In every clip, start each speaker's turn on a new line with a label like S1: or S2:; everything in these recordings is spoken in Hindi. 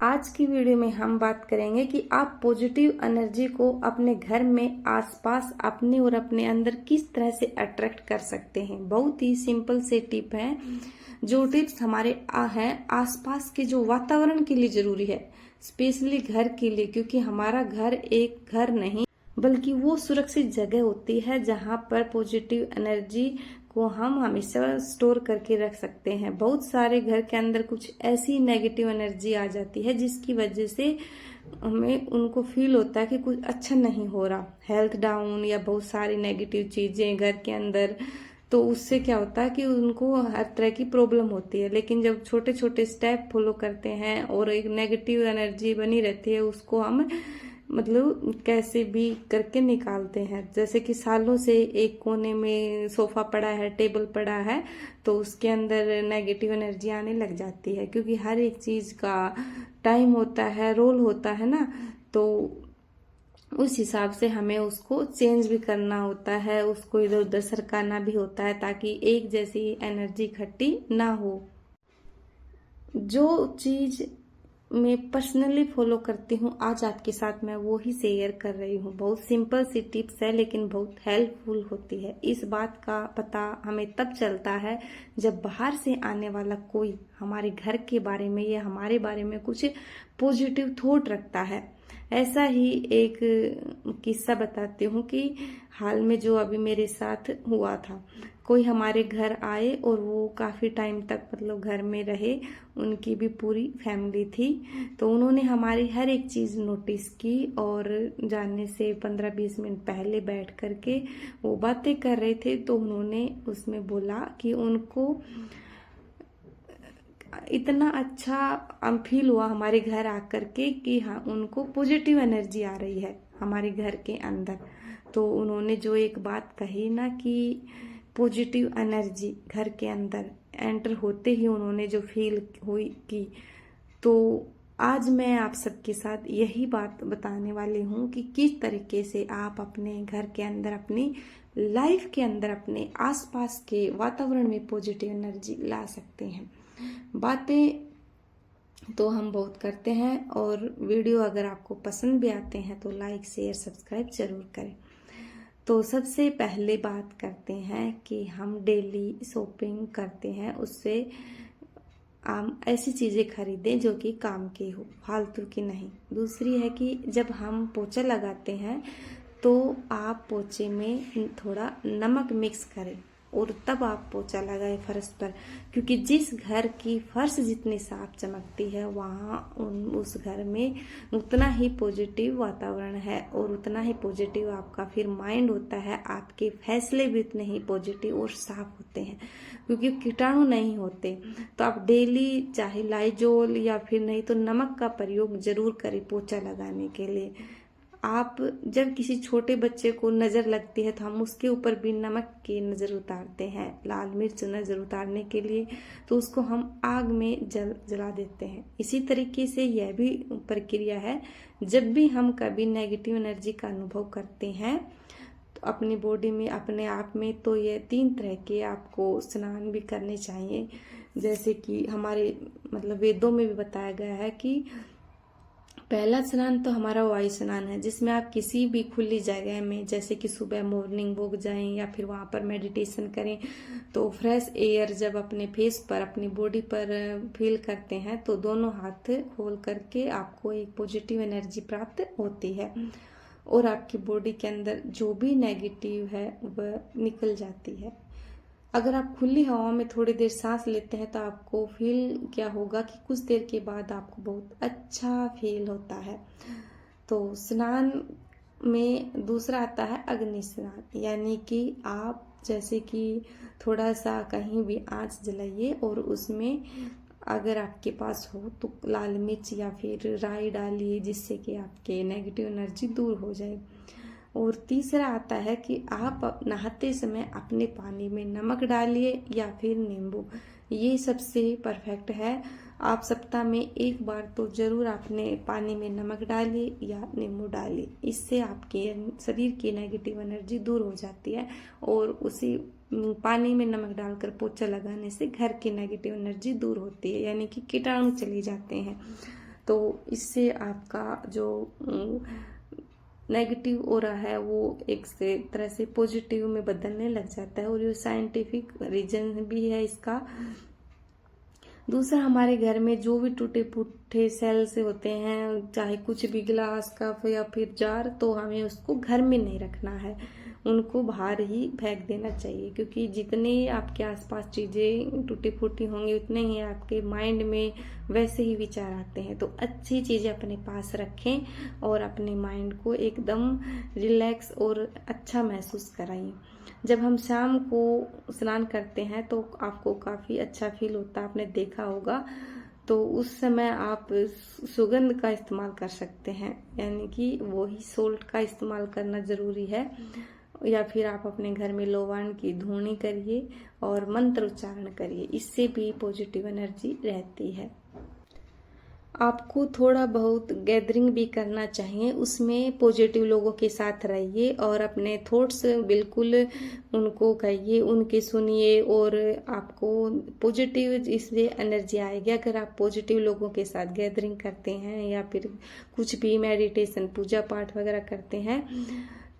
S1: आज की वीडियो में हम बात करेंगे कि आप पॉजिटिव एनर्जी को अपने घर में, आसपास, अपने और अपने अंदर किस तरह से अट्रैक्ट कर सकते हैं। बहुत ही सिंपल से टिप है। जो टिप्स हमारे हैं आसपास के जो वातावरण के लिए जरूरी है, स्पेशली घर के लिए, क्योंकि हमारा घर एक घर नहीं बल्कि वो सुरक्षित जगह होती है जहाँ पर पॉजिटिव एनर्जी को हम हमेशा स्टोर करके रख सकते हैं। बहुत सारे घर के अंदर कुछ ऐसी नेगेटिव एनर्जी आ जाती है जिसकी वजह से हमें उनको फील होता है कि कुछ अच्छा नहीं हो रहा, हेल्थ डाउन या बहुत सारी नेगेटिव चीजें घर के अंदर। तो उससे क्या होता है कि उनको हर तरह की प्रॉब्लम होती है। लेकिन जब छोटे छोटे स्टेप फॉलो करते हैं और एक नेगेटिव एनर्जी बनी रहती है, उसको हम कैसे भी करके निकालते हैं। जैसे कि सालों से एक कोने में सोफा पड़ा है, टेबल पड़ा है, तो उसके अंदर नेगेटिव एनर्जी आने लग जाती है, क्योंकि हर एक चीज का टाइम होता है, रोल होता है ना। तो उस हिसाब से हमें उसको चेंज भी करना होता है, उसको इधर उधर सरकाना भी होता है, ताकि एक जैसी एनर्जी इकट्ठी ना हो। जो चीज मैं पर्सनली फॉलो करती हूँ, आज आपके साथ मैं वो ही शेयर कर रही हूँ। बहुत सिंपल सी टिप्स है लेकिन बहुत हेल्पफुल होती है। इस बात का पता हमें तब चलता है जब बाहर से आने वाला कोई हमारे घर के बारे में या हमारे बारे में कुछ पॉजिटिव थॉट रखता है। ऐसा ही एक किस्सा बताती हूँ कि हाल में जो अभी मेरे साथ हुआ था। कोई हमारे घर आए और वो काफी टाइम तक घर में रहे, उनकी भी पूरी फैमिली थी। तो उन्होंने हमारी हर एक चीज नोटिस की और जाने से 15-20 मिनट पहले बैठ करके वो बातें कर रहे थे। तो उन्होंने उसमें बोला कि उनको इतना अच्छा फील हुआ हमारे घर आकर के कि हाँ, उनको पॉजिटिव एनर्जी आ रही है हमारे घर के अंदर। तो उन्होंने जो एक बात कही ना कि पॉजिटिव एनर्जी घर के अंदर एंटर होते ही उन्होंने जो फील हुई की, तो आज मैं आप सबके साथ यही बात बताने वाली हूँ कि किस तरीके से आप अपने घर के अंदर, अपनी लाइफ के अंदर, अपने आसपास के वातावरण में पॉजिटिव एनर्जी ला सकते हैं। बातें तो हम बहुत करते हैं, और वीडियो अगर आपको पसंद भी आते हैं तो लाइक, शेयर, सब्सक्राइब जरूर करें। तो सबसे पहले बात करते हैं कि हम डेली शॉपिंग करते हैं, उससे हम ऐसी चीजें खरीदें जो कि काम की हो, फालतू की नहीं। दूसरी है कि जब हम पोछा लगाते हैं तो आप पोछे में थोड़ा नमक मिक्स करें और तब आप पोछा लगाए फर्श पर, क्योंकि जिस घर की फर्श जितनी साफ चमकती है वहाँ उस घर में उतना ही पॉजिटिव वातावरण है और उतना ही पॉजिटिव आपका फिर माइंड होता है। आपके फैसले भी उतने ही पॉजिटिव और साफ होते हैं, क्योंकि कीटाणु नहीं होते। तो आप डेली चाहे लाइजोल या फिर नहीं तो नमक का प्रयोग जरूर करें पोछा लगाने के लिए। आप जब किसी छोटे बच्चे को नजर लगती है तो हम उसके ऊपर भी नमक की नजर उतारते हैं, लाल मिर्च नजर उतारने के लिए, तो उसको हम आग में जला देते हैं। इसी तरीके से यह भी प्रक्रिया है। जब भी हम कभी नेगेटिव एनर्जी का अनुभव करते हैं तो अपनी बॉडी में, अपने आप में, तो ये 3 तरह के आपको स्नान भी करने चाहिए। जैसे कि हमारे वेदों में भी बताया गया है कि पहला स्नान तो हमारा वायु स्नान है, जिसमें आप किसी भी खुली जगह में, जैसे कि सुबह मॉर्निंग वॉक जाएं या फिर वहां पर मेडिटेशन करें, तो फ्रेश एयर जब अपने फेस पर, अपनी बॉडी पर फील करते हैं तो दोनों हाथ खोल करके आपको एक पॉजिटिव एनर्जी प्राप्त होती है और आपकी बॉडी के अंदर जो भी नेगेटिव है वह निकल जाती है। अगर आप खुली हवा में थोड़ी देर सांस लेते हैं तो आपको फील क्या होगा कि कुछ देर के बाद आपको बहुत अच्छा फील होता है। तो स्नान में दूसरा आता है अग्नि स्नान, यानी कि आप जैसे कि थोड़ा सा कहीं भी आंच जलाइए और उसमें अगर आपके पास हो तो लाल मिर्च या फिर राई डालिए, जिससे कि आपके नेगेटिव एनर्जी दूर हो जाए। और तीसरा आता है कि आप नहाते समय अपने पानी में नमक डालिए या फिर नींबू। ये सबसे परफेक्ट है। आप सप्ताह में एक बार तो जरूर अपने पानी में नमक डालिए या नींबू डालिए। इससे आपके शरीर की नेगेटिव एनर्जी दूर हो जाती है और उसी पानी में नमक डालकर पोछा लगाने से घर की नेगेटिव एनर्जी दूर होती है, यानी कि कीटाणु चले जाते हैं। तो इससे आपका जो नेगेटिव ऑरा है वो एक से तरह से पॉजिटिव में बदलने लग जाता है। और ये साइंटिफिक रीजन भी है इसका। दूसरा, हमारे घर में जो भी टूटे फूटे सेल्स होते हैं, चाहे कुछ भी गिलास कप या फिर जार, तो हमें उसको घर में नहीं रखना है, उनको बाहर ही फेंक देना चाहिए। क्योंकि जितने आपके आसपास चीज़ें टूटी फूटी होंगी उतने ही आपके माइंड में वैसे ही विचार आते हैं। तो अच्छी चीज़ें अपने पास रखें और अपने माइंड को एकदम रिलैक्स और अच्छा महसूस कराइए। जब हम शाम को स्नान करते हैं तो आपको काफ़ी अच्छा फील होता है, आपने देखा होगा। तो उस समय आप सुगंध का इस्तेमाल कर सकते हैं, यानी कि वही सोल्ट का इस्तेमाल करना ज़रूरी है। या फिर आप अपने घर में लोबान की धूनी करिए और मंत्र उच्चारण करिए, इससे भी पॉजिटिव एनर्जी रहती है। आपको थोड़ा बहुत गैदरिंग भी करना चाहिए, उसमें पॉजिटिव लोगों के साथ रहिए और अपने थॉट्स बिल्कुल उनको कहिए, उनके सुनिए और आपको पॉजिटिव इससे एनर्जी आएगी। अगर आप पॉजिटिव लोगों के साथ गैदरिंग करते हैं या फिर कुछ भी मेडिटेशन पूजा पाठ वगैरह करते हैं,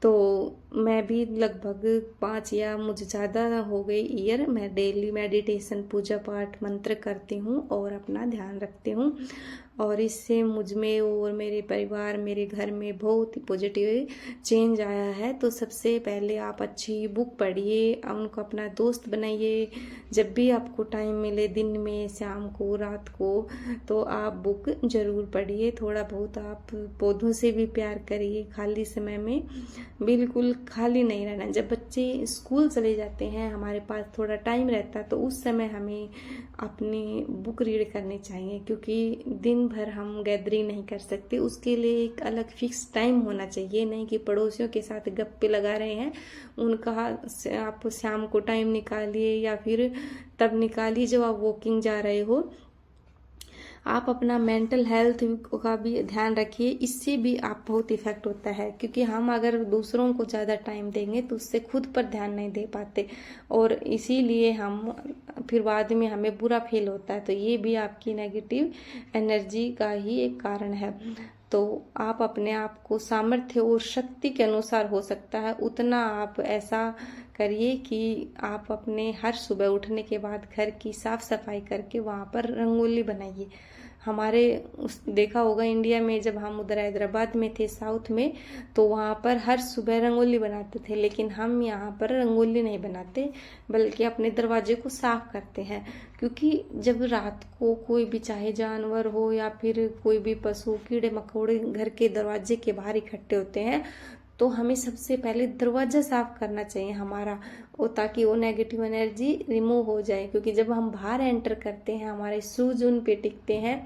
S1: तो मैं भी लगभग 5 या मुझे ज़्यादा हो गए ईयर मैं डेली मेडिटेशन पूजा पाठ मंत्र करती हूँ और अपना ध्यान रखती हूँ। और इससे मुझ में और मेरे परिवार, मेरे घर में बहुत ही पॉजिटिव चेंज आया है। तो सबसे पहले आप अच्छी बुक पढ़िए, उनको अपना दोस्त बनाइए। जब भी आपको टाइम मिले, दिन में, शाम को, रात को, तो आप बुक जरूर पढ़िए। थोड़ा बहुत आप पौधों से भी प्यार करिए। खाली समय में बिल्कुल खाली नहीं रहना। जब बच्चे स्कूल चले जाते हैं, हमारे पास थोड़ा टाइम रहता है, तो उस समय हमें अपनी बुक रीड करनी चाहिए। क्योंकि दिन भर हम गैदरिंग नहीं कर सकते, उसके लिए एक अलग फिक्स टाइम होना चाहिए। नहीं कि पड़ोसियों के साथ गप्पे लगा रहे हैं, उनका आप शाम को टाइम निकालिए या फिर तब निकालिए जब आप वॉकिंग जा रहे हो। आप अपना मेंटल हेल्थ का भी ध्यान रखिए, इससे भी आप बहुत इफेक्ट होता है। क्योंकि हम अगर दूसरों को ज़्यादा टाइम देंगे तो उससे खुद पर ध्यान नहीं दे पाते और इसीलिए हम फिर बाद में हमें बुरा फील होता है। तो ये भी आपकी नेगेटिव एनर्जी का ही एक कारण है। तो आप अपने आप को सामर्थ्य और शक्ति के अनुसार हो सकता है उतना आप ऐसा करिए कि आप अपने हर सुबह उठने के बाद घर की साफ सफाई करके वहाँ पर रंगोली बनाइए। हमारे देखा होगा इंडिया में, जब हम उधर हैदराबाद में थे साउथ में, तो वहाँ पर हर सुबह रंगोली बनाते थे। लेकिन हम यहाँ पर रंगोली नहीं बनाते, बल्कि अपने दरवाजे को साफ करते हैं। क्योंकि जब रात को कोई भी, चाहे जानवर हो या फिर कोई भी पशु, कीड़े मकोड़े घर के दरवाजे के बाहर इकट्ठे होते हैं, तो हमें सबसे पहले दरवाजा साफ करना चाहिए हमारा, और ताकि वो नेगेटिव एनर्जी रिमूव हो जाए। क्योंकि जब हम बाहर एंटर करते हैं, हमारे शूज उन पे टिकते हैं,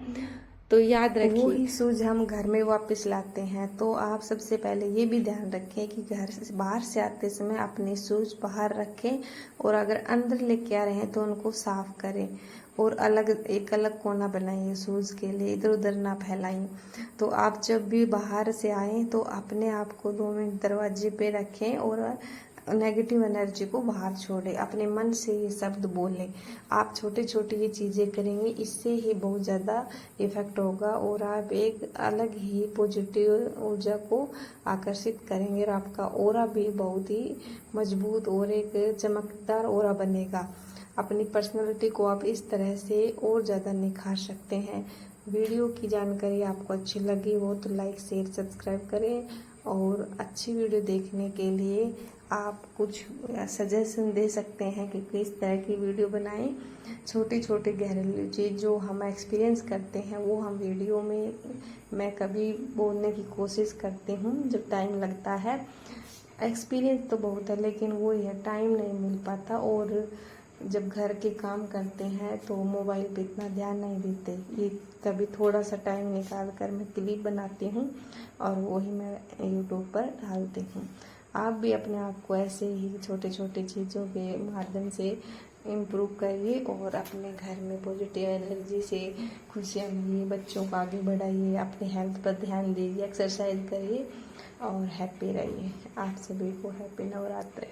S1: तो याद रखिए वो ही शूज हम घर में वापस लाते हैं। तो आप सबसे पहले ये भी ध्यान रखें कि घर से बाहर से आते समय अपने शूज बाहर रखें, और अगर अंदर लेके आ रहे हैं तो उनको साफ करें और एक अलग कोना बनाइए शूज के लिए, इधर उधर ना फैलाएं। तो आप जब भी बाहर से आए तो अपने आप को 2 मिनट दरवाजे पे रखें और नेगेटिव एनर्जी को बाहर छोड़े। अपने मन से ये शब्द बोलें। आप छोटे छोटे ये चीज़ें करेंगे, इससे ही बहुत ज़्यादा इफेक्ट होगा और आप एक अलग ही पॉजिटिव ऊर्जा को आकर्षित करेंगे और आपका ऑरा भी बहुत ही मजबूत और एक चमकदार ऑरा बनेगा। अपनी पर्सनैलिटी को आप इस तरह से और ज़्यादा निखार सकते हैं। वीडियो की जानकारी आपको अच्छी लगी हो तो लाइक, शेयर, सब्सक्राइब करें। और अच्छी वीडियो देखने के लिए आप कुछ सजेशन दे सकते हैं कि किस तरह की वीडियो बनाएं। छोटी छोटी घरेलू चीज़ जो हम एक्सपीरियंस करते हैं वो हम वीडियो में मैं कभी बोलने की कोशिश करती हूँ जब टाइम लगता है। एक्सपीरियंस तो बहुत है, लेकिन वो ही है, टाइम नहीं मिल पाता। और जब घर के काम करते हैं तो मोबाइल पे इतना ध्यान नहीं देते। ये कभी थोड़ा सा टाइम निकाल कर मैं क्लिप बनाती हूँ और वही मैं यूट्यूब पर डालती हूँ। आप भी अपने आप को ऐसे ही छोटे छोटे चीज़ों के माध्यम से इम्प्रूव करिए और अपने घर में पॉजिटिव एनर्जी से खुशियाँ मिलिए, बच्चों को आगे बढ़ाइए, अपने हेल्थ पर ध्यान दीजिए, एक्सरसाइज करिए और हैप्पी रहिए। आप सभी को हैप्पी नवरात्रि।